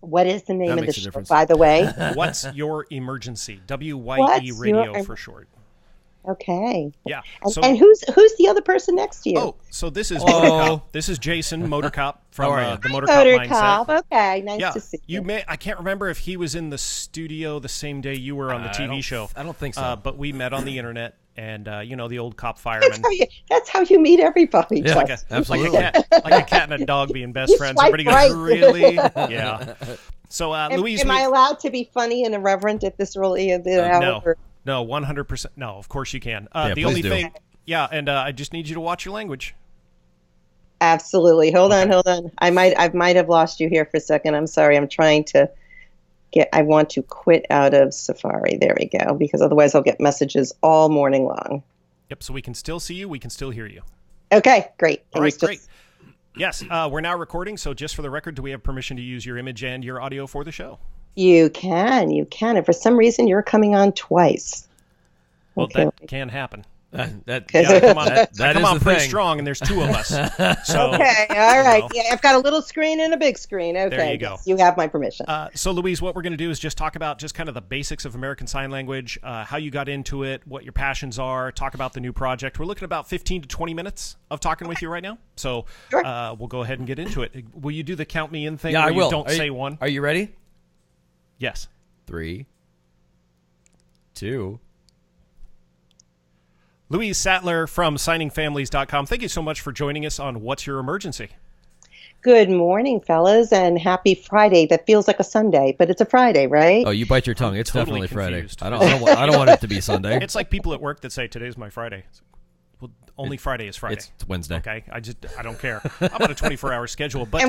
What is the name That of the makes a show, difference. by the way? What's Your Emergency? WYE What's Radio your- for short. Okay. Yeah. And who's the other person next to you? Oh, so this is Motor Cop. This is Jason, Motor Cop from the Motor Cop Motor Mindset. Cop. Okay, nice to see you. I can't remember if he was in the studio the same day you were on the TV show. I don't think so. But we met on the internet, and the old cop fireman. That's how you meet everybody. Yeah, Like a cat and a dog being best friends. Everybody goes, really? Yeah. So, Louise, am I allowed to be funny and irreverent at this early in the hour? No, 100%. No, of course you can. Yeah, the only thing, and I just need you to watch your language. Absolutely. Hold on. I might have lost you here for a second. I'm sorry. I'm trying to I want to quit out of Safari. There we go. Because otherwise I'll get messages all morning long. Yep. So we can still see you. We can still hear you. Okay, great. All right, great. Yes, we're now recording. So just for the record, do we have permission to use your image and your audio for the show? You can. And for some reason, you're coming on twice. Well, that can happen. That come on pretty thing. strong, and there's two of us. So, okay, all right. Yeah, I've got a little screen and a big screen. Okay, there you go. Yes, you have my permission. So, Louise, what we're going to do is just talk about just kind of the basics of American Sign Language, how you got into it, what your passions are, talk about the new project. We're looking at about 15 to 20 minutes of talking with you right now. So sure. We'll go ahead and get into it. Will you do the count me in thing? Yeah, where I will. You don't say one. Are you ready? Yes. 3, 2. Louise Sattler from signingfamilies.com. Thank you so much for joining us on What's Your Emergency? Good morning, fellas, and happy Friday. That feels like a Sunday, but it's a Friday, right? Oh, you bite your tongue. It's totally definitely confused. Friday. I don't want it to be Sunday. It's like people at work that say, today's my Friday. Well, only Friday is Friday. It's Wednesday. Okay, I don't care. I'm on a 24-hour schedule. But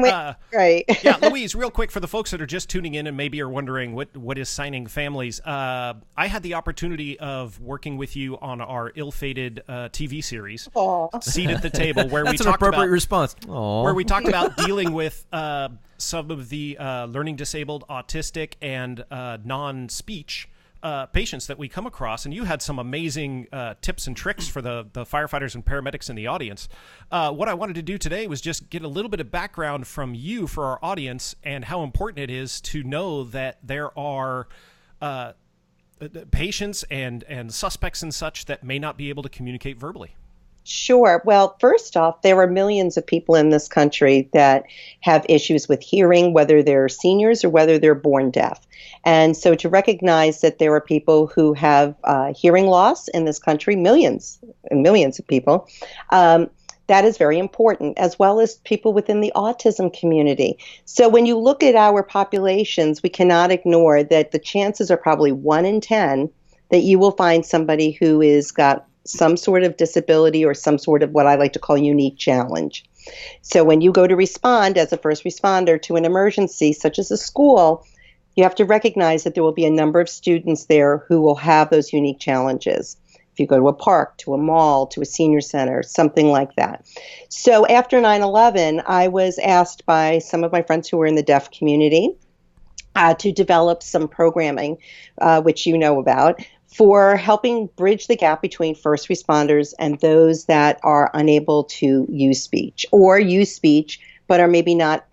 right. Yeah, Louise, real quick for the folks that are just tuning in and maybe are wondering what is Signing Families. I had the opportunity of working with you on our ill-fated TV series, Seat at the Table, where That's an appropriate response. Aww. Where we talked about dealing with some of the learning disabled, autistic, and non-speech patients that we come across, and you had some amazing tips and tricks for the firefighters and paramedics in the audience. What I wanted to do today was just get a little bit of background from you for our audience and how important it is to know that there are patients and suspects and such that may not be able to communicate verbally. Sure. Well, first off, there are millions of people in this country that have issues with hearing, whether they're seniors or whether they're born deaf. And so to recognize that there are people who have hearing loss in this country, millions and millions of people, that is very important, as well as people within the autism community. So when you look at our populations, we cannot ignore that the chances are probably 1 in 10 that you will find somebody who is got some sort of disability or some sort of what I like to call unique challenge. So when you go to respond as a first responder to an emergency, such as a school, you have to recognize that there will be a number of students there who will have those unique challenges. If you go to a park, to a mall, to a senior center, something like that. So after 9/11, I was asked by some of my friends who were in the deaf community to develop some programming, which you know about, for helping bridge the gap between first responders and those that are unable to use speech or use speech but are maybe not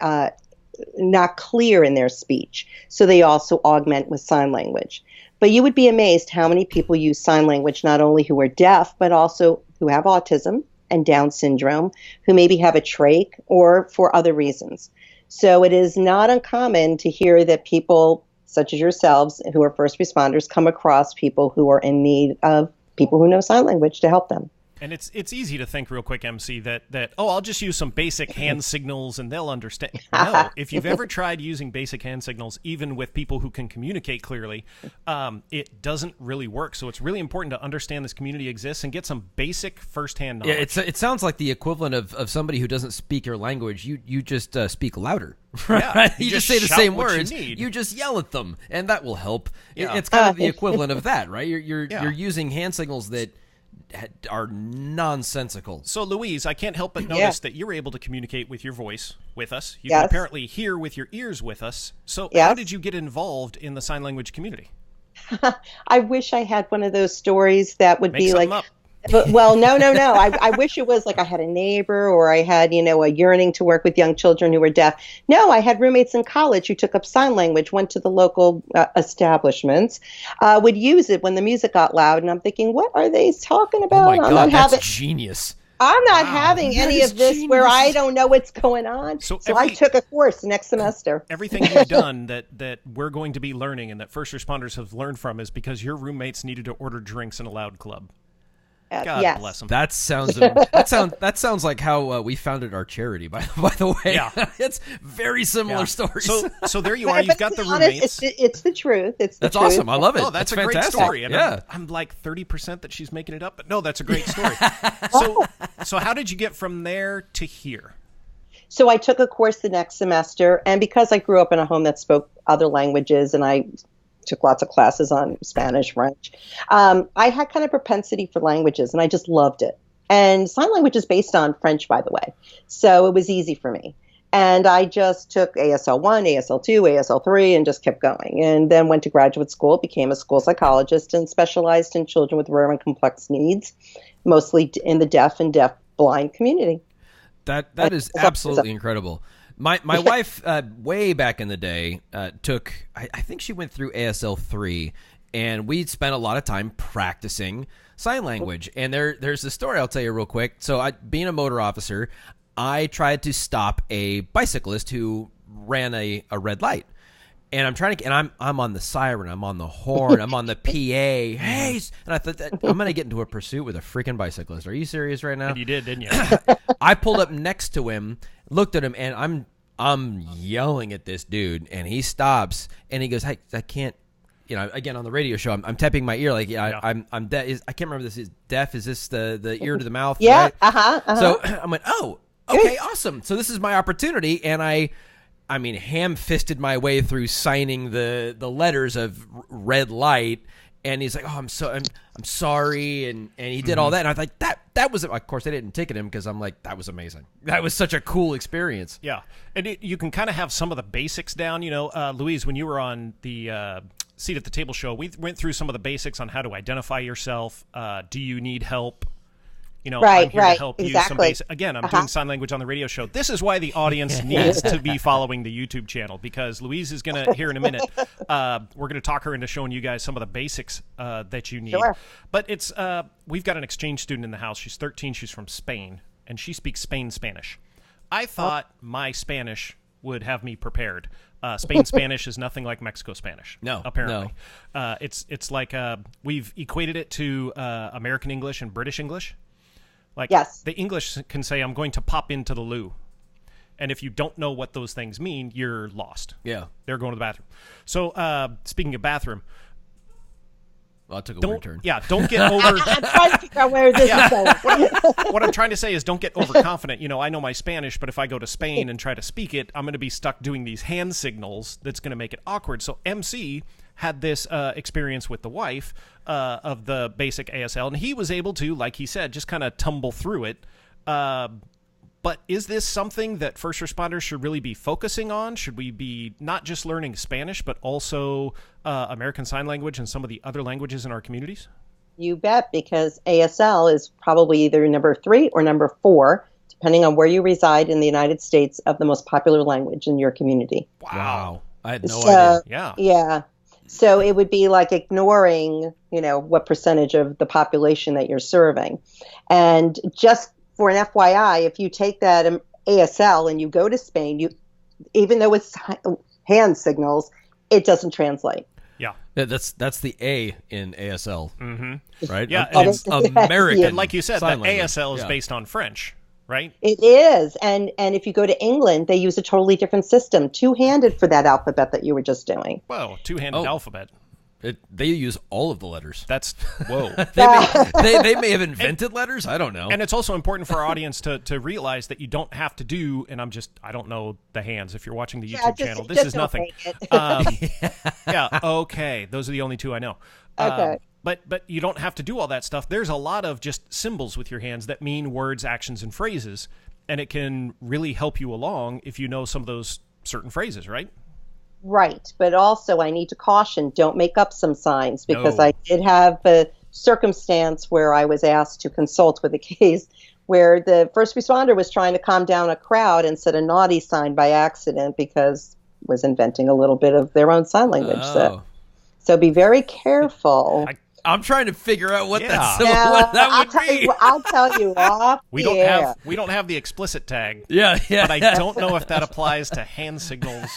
clear in their speech. So they also augment with sign language. But you would be amazed how many people use sign language, not only who are deaf, but also who have autism and Down syndrome, who maybe have a trach or for other reasons. So it is not uncommon to hear that people such as yourselves, who are first responders, come across people who are in need of people who know sign language to help them. And it's easy to think real quick, MC, that I'll just use some basic hand signals and they'll understand. No, if you've ever tried using basic hand signals, even with people who can communicate clearly, it doesn't really work. So it's really important to understand this community exists and get some basic firsthand knowledge. Yeah, it sounds like the equivalent of somebody who doesn't speak your language. You just speak louder. Right? Yeah, you just say the same words. You you just yell at them, and that will help. Yeah. It's kind of the equivalent of that, right? You're using hand signals that are nonsensical. So, Louise, I can't help but notice that you're able to communicate with your voice with us. You can apparently hear with your ears with us. So how did you get involved in the sign language community? I wish I had one of those stories that would be like, But, well, no. I wish it was like I had a neighbor or I had, a yearning to work with young children who were deaf. No, I had roommates in college who took up sign language, went to the local establishments, would use it when the music got loud. And I'm thinking, what are they talking about? Oh my God, that's genius. I'm not having any of this genius. Where I don't know what's going on. So I took a course next semester. Everything you've done that we're going to be learning and that first responders have learned from is because your roommates needed to order drinks in a loud club. God bless them. That sounds like how we founded our charity. By the way, yeah, it's very similar stories. So there you are. You've got the roommates. It's the truth. That's awesome. I love it. Oh, that's a fantastic. Great story. And yeah, I'm like 30% that she's making it up, but no, that's a great story. So how did you get from there to here? So I took a course the next semester, and because I grew up in a home that spoke other languages, and I took lots of classes on Spanish, French. I had kind of propensity for languages, and I just loved it. And sign language is based on French, by the way. So it was easy for me. And I just took ASL 1, ASL 2, ASL 3, and just kept going. And then went to graduate school, became a school psychologist, and specialized in children with rare and complex needs, mostly in the deaf and deaf-blind community. That is absolutely incredible. My wife, way back in the day, took, I think she went through ASL 3, and we spent a lot of time practicing sign language. And there's a story I'll tell you real quick. So being a motor officer, I tried to stop a bicyclist who ran a red light. And I'm on the siren, I'm on the horn, I'm on the PA. Hey, and I thought I'm going to get into a pursuit with a freaking bicyclist. Are you serious right now? And you did, didn't you? I pulled up next to him, looked at him, and I'm yelling at this dude, and he stops, and he goes, "Hey, I can't." Again on the radio show, I'm tapping my ear like, I'm deaf. I can't remember this. Is deaf? Is this the ear to the mouth? Yeah. Right? So I went, oh, okay, awesome. So this is my opportunity, and I ham-fisted my way through signing the letters of red light, and he's like, "Oh, I'm sorry," and he did all that, and I was like, that was, of course, I didn't ticket him because I'm like, that was amazing. That was such a cool experience. Yeah, and you can kind of have some of the basics down. Louise, when you were on the Seat at the Table show, we went through some of the basics on how to identify yourself. Do you need help? I'm here to help you. Again, I'm doing sign language on the radio show. This is why the audience needs to be following the YouTube channel, because Louise is going to, here in a minute, we're going to talk her into showing you guys some of the basics that you need. Sure. But it's we've got an exchange student in the house. She's 13. She's from Spain, and she speaks Spanish. I thought my Spanish would have me prepared. Spain Spanish is nothing like Mexico Spanish. No, apparently. No. It's like we've equated it to American English and British English. Like, yes. The English can say, "I'm going to pop into the loo." And if you don't know what those things mean, you're lost. Yeah. They're going to the bathroom. So, speaking of bathroom. Well, I took a weird turn. Yeah, don't get over... I'm trying to figure out where this is going. What I'm trying to say is don't get overconfident. I know my Spanish, but if I go to Spain and try to speak it, I'm going to be stuck doing these hand signals that's going to make it awkward. So MC had this experience with the wife of the basic ASL, and he was able to, like he said, just kind of tumble through it. But is this something that first responders should really be focusing on? Should we be not just learning Spanish, but also American Sign Language and some of the other languages in our communities? You bet, because ASL is probably either number 3 or number 4, depending on where you reside in the United States, of the most popular language in your community. Wow. I had no idea. Yeah. So it would be like ignoring, what percentage of the population that you're serving. And just for an FYI, if you take that ASL and you go to Spain, even though it's hand signals, it doesn't translate. Yeah. That's the A in ASL, right? Yeah, it's American. Yeah. Like you said, the ASL is based on French, right? It is, and if you go to England, they use a totally different system, two-handed for that alphabet that you were just doing. Whoa, two-handed alphabet. They use all of the letters. That's whoa. they may have invented letters. I don't know. And it's also important for our audience to realize that you don't have to do. And I don't know the hands. If you're watching the YouTube channel, this is nothing. Yeah. Okay. Those are the only two I know. Okay. But you don't have to do all that stuff. There's a lot of just symbols with your hands that mean words, actions, and phrases, and it can really help you along if you know some of those certain phrases, right? Right, but also I need to caution, don't make up some signs, because I did have circumstance where I was asked to consult with a case where the first responder was trying to calm down a crowd and said a naughty sign by accident because was inventing a little bit of their own sign language. So be very careful. I'm trying to figure out what that would be. I'll tell you off. We don't have the explicit tag. Yeah. But I don't know if that applies to hand signals.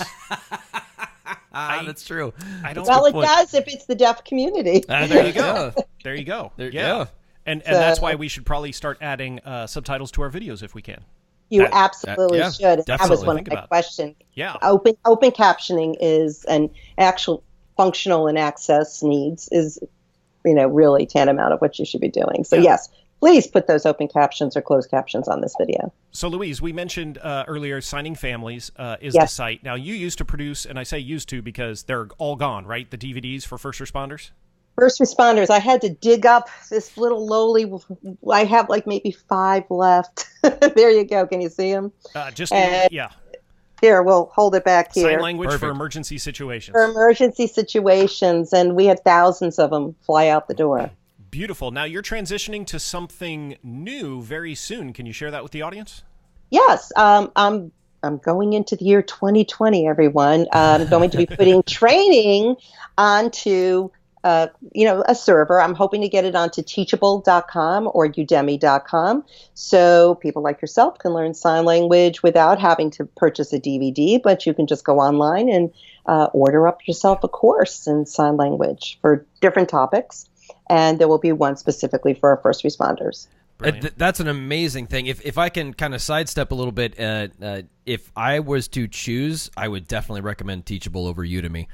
That's true. It does if it's the deaf community. There you go. There you go. Yeah. And that's why we should probably start adding subtitles to our videos if we can. You absolutely should. That was one of my questions. Yeah. Open captioning is an actual functional and access needs is, really tantamount of what you should be doing. So yes, please put those open captions or closed captions on this video. So Louise, we mentioned earlier Signing Families is the site. Now you used to produce, and I say used to because they're all gone, right? The DVDs for first responders? First responders, I had to dig up this little lowly, I have like maybe 5 left. There you go. Can you see them? Here, we'll hold it back here. Sign language for emergency situations. For emergency situations, and we had thousands of them fly out the door. Beautiful. Now you're transitioning to something new very soon. Can you share that with the audience? Yes. I'm going into the year 2020, everyone. I'm going to be putting training onto a server. I'm hoping to get it onto teachable.com or udemy.com so people like yourself can learn sign language without having to purchase a DVD, but you can just go online and order up yourself a course in sign language for different topics, and there will be one specifically for our first responders. That's an amazing thing. If I can kind of sidestep a little bit, if I was to choose, I would definitely recommend Teachable over Udemy.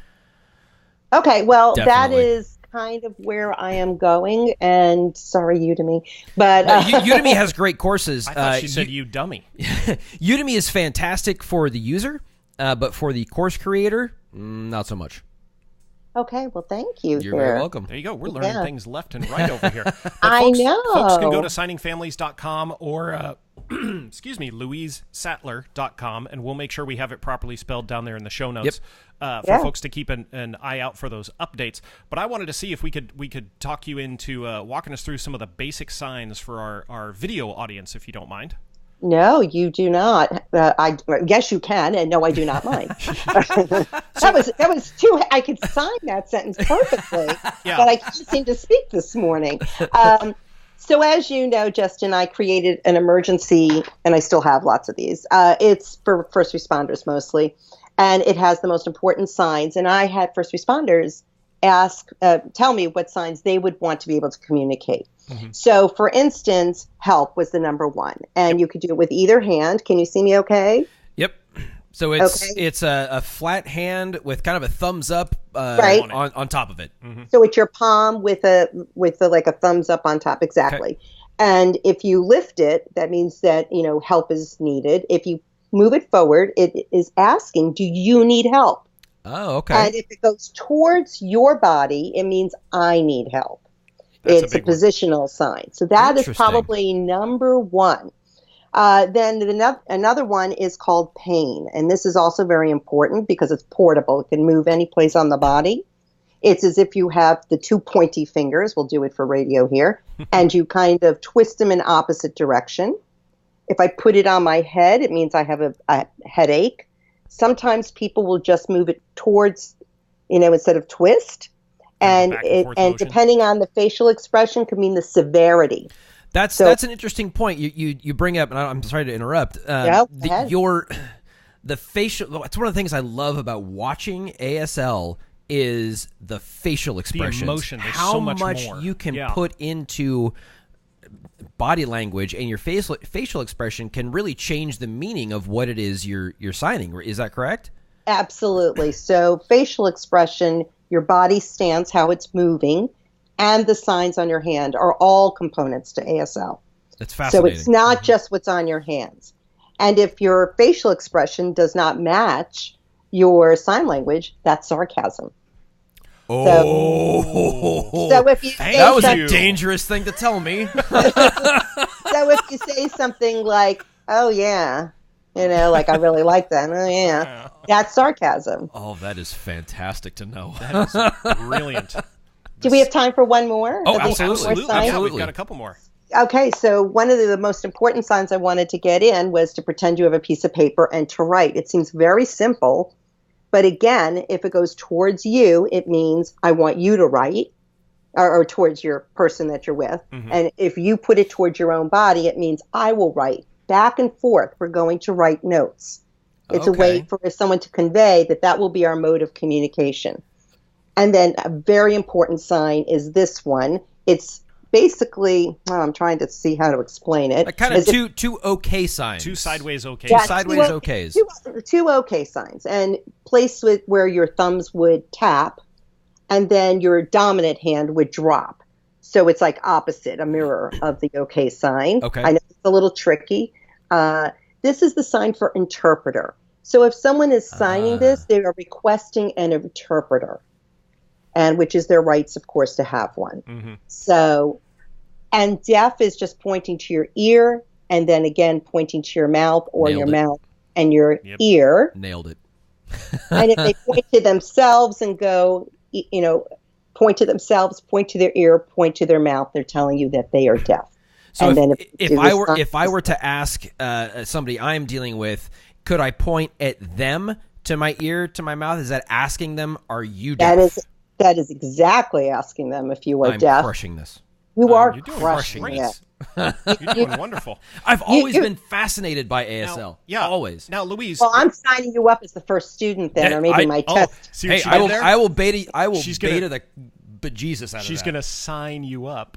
Okay, well, Definitely. That is kind of where I am going, and sorry, Udemy, but Udemy has great courses. I thought she said you dummy. Udemy is fantastic for the user, but for the course creator, not so much. Okay, well, thank you. You're very welcome. There you go. We're learning things left and right over here. I know. Folks can go to signingfamilies.com or, LouiseSattler.com, and we'll make sure we have it properly spelled down there in the show notes for folks to keep an eye out for those updates. But I wanted to see if we could talk you into walking us through some of the basic signs for our video audience, if you don't mind. No, you do not. Yes, you can, and no, I do not mind. That was too. I could sign that sentence perfectly, but I can't seem to speak this morning. So, as you know, Justin, I created an emergency, and I still have lots of these. It's for first responders mostly, and it has the most important signs. And I had first responders tell me what signs they would want to be able to communicate. Mm-hmm. So, for instance, help was the number one, and you could do it with either hand. Can you see me okay? Yep. So it's a flat hand with kind of a thumbs up on top of it. Mm-hmm. So it's your palm with a like a thumbs up on top, exactly. Okay. And if you lift it, that means that help is needed. If you move it forward, it is asking, "Do you need help?" Oh, okay. And if it goes towards your body, it means I need help. It's a positional sign. So that is probably number one. Then another one is called pain. And this is also very important because it's portable. It can move any place on the body. It's as if you have the 2 pointy fingers. We'll do it for radio here. And you kind of twist them in opposite direction. If I put it on my head, it means I have a headache. Sometimes people will just move it towards, instead of twist. And depending on the facial expression could mean the severity. That's an interesting point you bring up, and I'm sorry to interrupt. The facial. It's one of the things I love about watching ASL is the facial expressions. The emotion. There's how so much more you can put into body language, and your facial expression can really change the meaning of what it is you're signing. Is that correct? Absolutely. So facial expression, your body stance, how it's moving, and the signs on your hand are all components to ASL. That's fascinating. So it's not just what's on your hands. And if your facial expression does not match your sign language, that's sarcasm. Oh, so if you say that was a dangerous thing to tell me. So if you say something like, "Oh yeah," like I really like that. Oh yeah, that's sarcasm. Oh, that is fantastic to know. That is brilliant. Do we have time for one more? Oh, absolutely. Yeah, we've got a couple more. Okay, so one of the most important signs I wanted to get in was to pretend you have a piece of paper and to write. It seems very simple, but again, if it goes towards you, it means I want you to write, or towards your person that you're with. Mm-hmm. And if you put it towards your own body, it means I will write. Back and forth, we're going to write notes. It's a way for someone to convey that will be our mode of communication. And then a very important sign is this one. It's basically, I'm trying to see how to explain it. Like kind of two okay signs. Two sideways okay. Yeah, sideways okays. Two okay signs. And placed with where your thumbs would tap, and then your dominant hand would drop. So it's like opposite, a mirror of the okay sign. Okay. I know it's a little tricky. This is the sign for interpreter. So if someone is signing this, they are requesting an interpreter, and which is their rights, of course, to have one. Mm-hmm. So, and deaf is just pointing to your ear, and then again pointing to your mouth, or Nailed your it. mouth and your ear. Nailed it. And if they point to themselves and go, point to themselves, point to their ear, point to their mouth, they're telling you that they are deaf. So and if I were to ask somebody I'm dealing with, could I point at them to my ear, to my mouth? Is that asking them, are you deaf? That is exactly asking them if you are deaf. I'm crushing this. You are you're doing crushing it. You're doing wonderful. I've always been fascinated by ASL. Now, always. Now, Louise. Well, I'm signing you up as the first student then, or maybe my test. See hey, I will beta the bejesus out of that. She's going to sign you up.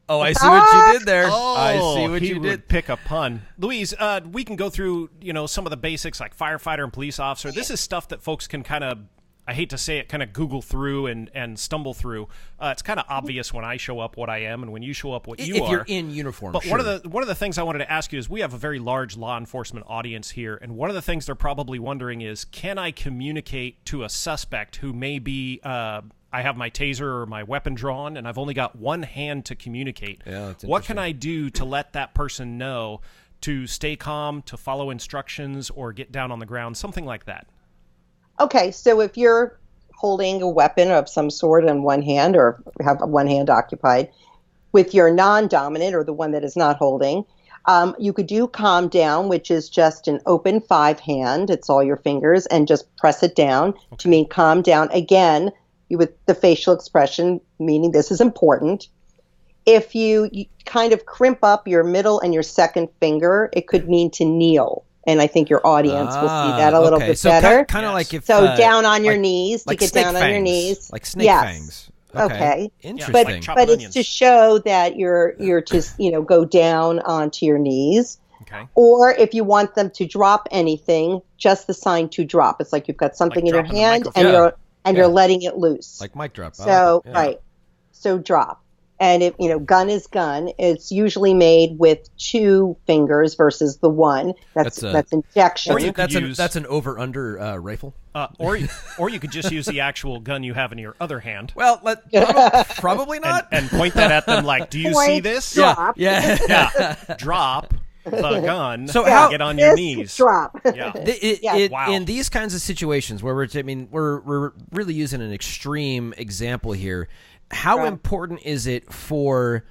Oh, I see what you did there. I see what you did. Would pick a pun. Louise, we can go through, some of the basics like firefighter and police officer. This is stuff that folks can kind of, I hate to say it, kind of Google through and stumble through. It's kind of obvious when I show up what I am and when you show up what you are. If you're in uniform. But sure. one of the things I wanted to ask you is we have a very large law enforcement audience here, and one of the things they're probably wondering is, can I communicate to a suspect who may be I have my taser or my weapon drawn, and I've only got one hand to communicate. Yeah, that's what can I do to let that person know to stay calm, to follow instructions, or get down on the ground, something like that? Okay, so if you're holding a weapon of some sort in one hand, or have one hand occupied, with your non-dominant, or the one that is not holding, you could do calm down, which is just an open 5 hand. It's all your fingers, and just press it down to mean calm down. Again, with the facial expression, meaning this is important. If you kind of crimp up your middle and your second finger, it could mean to kneel. And I think your audience will see that a little bit better. Kind of like if down on your knees, to get down on your knees. Like snake fangs. Okay. Interesting. But it's to show that you're to go down onto your knees. Okay. Or if you want them to drop anything, just the sign to drop. It's like you've got something in your hand and you're letting it loose. Like mic drop. So, right. So drop. And if, gun is gun, it's usually made with 2 fingers versus the 1. That's injection. Or you could that's an over-under rifle. Or you could just use the actual gun you have in your other hand. Well, probably not. And point that at them like, do you see this? Drop. Yeah. Drop the gun. So get on your knees. Drop. Yeah. Wow. In these kinds of situations where we're really using an extreme example here. How important is it for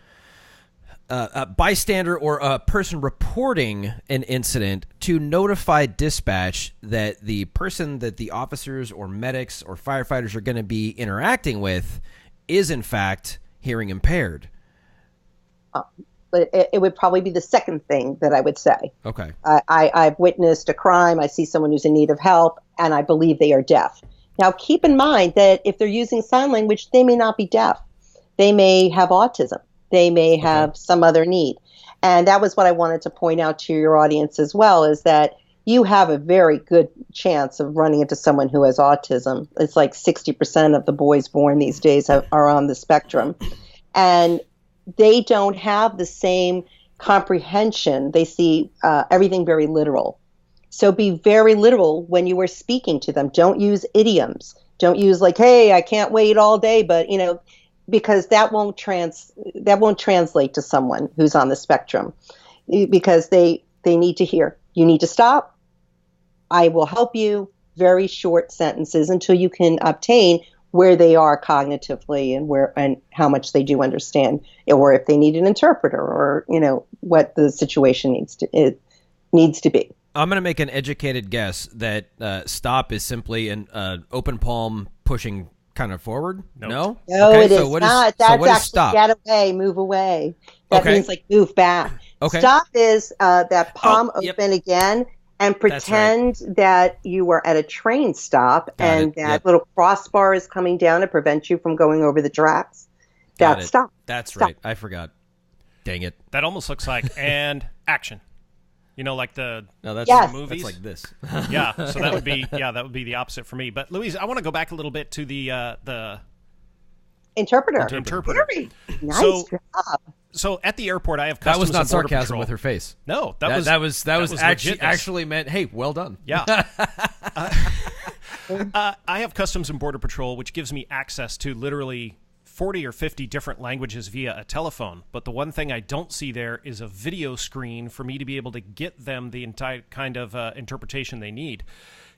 a bystander or a person reporting an incident to notify dispatch that the person that the officers or medics or firefighters are going to be interacting with is, in fact, hearing impaired? But it would probably be the second thing that I would say. Okay. I've witnessed a crime. I see someone who's in need of help, and I believe they are deaf. Now, keep in mind that if they're using sign language, they may not be deaf. They may have autism. They may have some other need. And that was what I wanted to point out to your audience as well, is that you have a very good chance of running into someone who has autism. It's like 60% of the boys born these days are on the spectrum. And they don't have the same comprehension. They see everything very literal. So be very literal when you are speaking to them. Don't use idioms. Don't use like, hey, I can't wait all day, but, because that won't translate to someone who's on the spectrum, because they need to hear, you need to stop. I will help you. Very short sentences until you can obtain where they are cognitively and how much they do understand, or if they need an interpreter, or what the situation needs to be. I'm going to make an educated guess that stop is simply an open palm pushing kind of forward. Nope. No, okay, it is not. That's actually stop? Get away, move away. That means like move back. Okay. Stop is that palm open again, and pretend that you are at a train stop and that little crossbar is coming down to prevent you from going over the tracks. That's stop. That's stop. right. I forgot. Dang it. That almost looks like and action. Like the That's movies. like this. Yeah, so that would be the opposite for me. But Louise, I want to go back a little bit to the interpreter. Interpreter. Nice job. So at the airport, I have Customs that was not and Border sarcasm Patrol. with her face. No, that was actually meant. Hey, well done. Yeah. I have Customs and Border Patrol, which gives me access to literally 40 or 50 different languages via a telephone. But the one thing I don't see there is a video screen for me to be able to get them the entire kind of interpretation they need.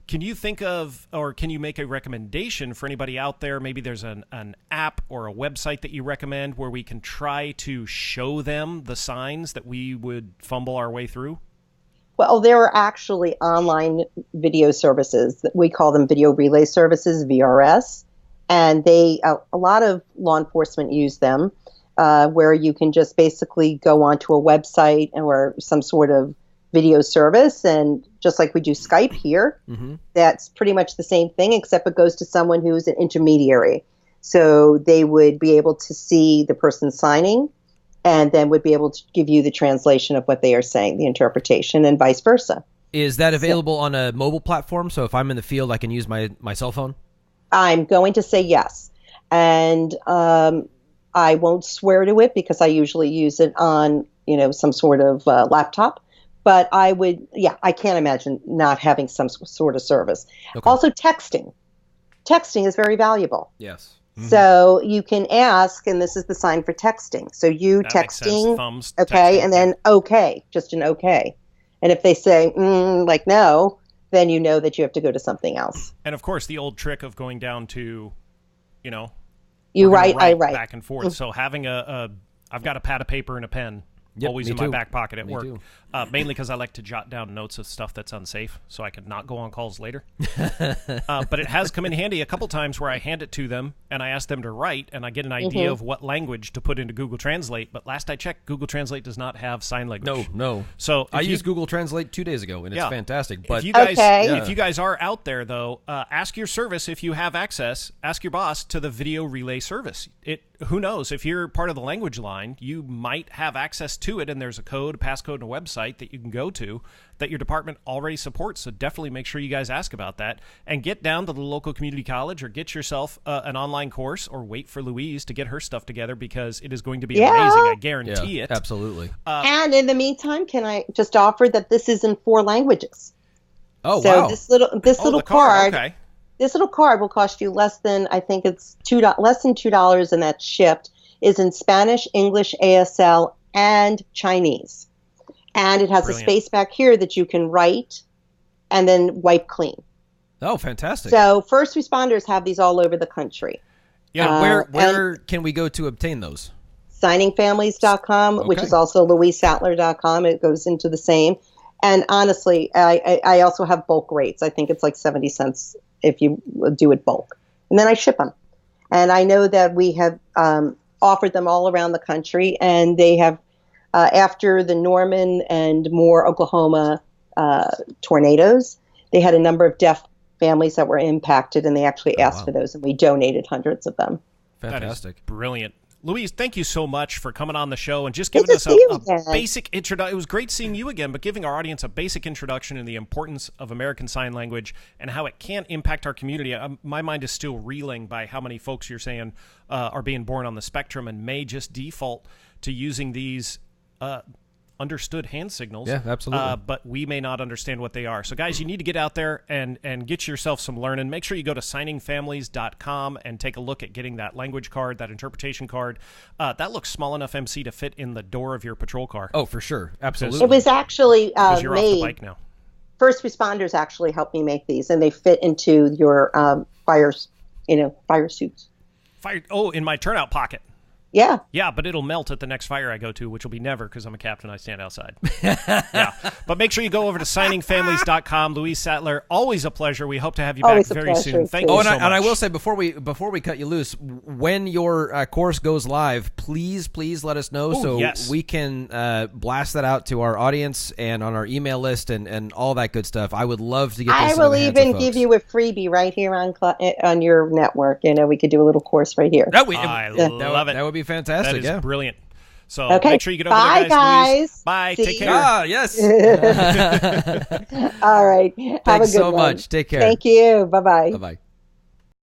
Can you think of, or can you make a recommendation for anybody out there? Maybe there's an app or a website that you recommend where we can try to show them the signs that we would fumble our way through? Well, there are actually online video services. We call them video relay services, VRS. And a lot of law enforcement use them, where you can just basically go onto a website or some sort of video service, and just like we do Skype here, that's pretty much the same thing, except it goes to someone who's an intermediary. So they would be able to see the person signing, and then would be able to give you the translation of what they are saying, the interpretation, and vice versa. Is that available on a mobile platform? So if I'm in the field, I can use my cell phone? I'm going to say yes. And I won't swear to it because I usually use it on, some sort of laptop. But I can't imagine not having some sort of service. Okay. Also, texting. Texting is very valuable. Yes. Mm-hmm. So you can ask, and this is the sign for texting. So you that texting, thumbs, okay, texting. And then okay, just an okay. And if they say, no, then you know that you have to go to something else. And of course, the old trick of going down to, you write, I write. Back and forth. So having I've got a pad of paper and a pen. Yep, always in my back pocket at work. Mainly because I like to jot down notes of stuff that's unsafe so I can not go on calls later. But it has come in handy a couple times where I hand it to them and I ask them to write, and I get an idea of what language to put into Google Translate. But last I checked, Google Translate does not have sign language. No. So I used Google Translate 2 days ago, and it's fantastic. But if you guys are out there, though, ask your service if you have access. Ask your boss to the video relay service. Who knows? If you're part of the language line, you might have access to it, and there's a code, a passcode, and a website that you can go to that your department already supports. So definitely make sure you guys ask about that, and get down to the local community college or get yourself an online course, or wait for Louise to get her stuff together, because it is going to be amazing. I guarantee it. Absolutely. And in the meantime, can I just offer that this is in 4 languages? Oh, so wow. this little card. Okay. This little card will cost you less than, I think it's less than $2, and that's shipped. Is in Spanish, English, ASL, and Chinese. And it has a space back here that you can write and then wipe clean. Oh, fantastic. So first responders have these all over the country. Yeah, where can we go to obtain those? Signingfamilies.com, which is also LouiseSattler.com. It goes into the same. And honestly, I also have bulk rates. I think it's like 70 cents if you do it bulk. And then I ship them. And I know that we have offered them all around the country, and they have, after the Norman and Moore, Oklahoma tornadoes, they had a number of deaf families that were impacted, and they actually asked for those, and we donated hundreds of them. Fantastic. That is brilliant. Louise, thank you so much for coming on the show and just giving us a basic introduction. It was great seeing you again, but giving our audience a basic introduction in the importance of American Sign Language and how it can impact our community. My mind is still reeling by how many folks you're saying are being born on the spectrum and may just default to using these understood hand signals. Yeah, absolutely. But we may not understand what they are. So, guys, you need to get out there and get yourself some learning. Make sure you go to signingfamilies.com and take a look at getting that language card, that interpretation card. That looks small enough, MC, to fit in the door of your patrol car. Oh, for sure. Absolutely. It was actually because you're made. Off the bike now. First responders actually helped me make these, and they fit into your fire fire suits. In my turnout pocket. Yeah. Yeah, but it'll melt at the next fire I go to, which will be never because I'm a captain. I stand outside. Yeah. But make sure you go over to signingfamilies.com. Louise Sattler, always a pleasure. We hope to have you back very soon. Thank you so much. And I will say before we cut you loose, when your course goes live, please let us know we can blast that out to our audience and on our email list and all that good stuff. I would love to get this. I will even give you a freebie right here on your network. We could do a little course right here. I love it. That would be fantastic. That is brilliant. So make sure you get over there, guys. Bye. See Take you. care. Yes. All right. Have Thanks a good so one. much. Take care. Thank you. Bye-bye. Bye-bye.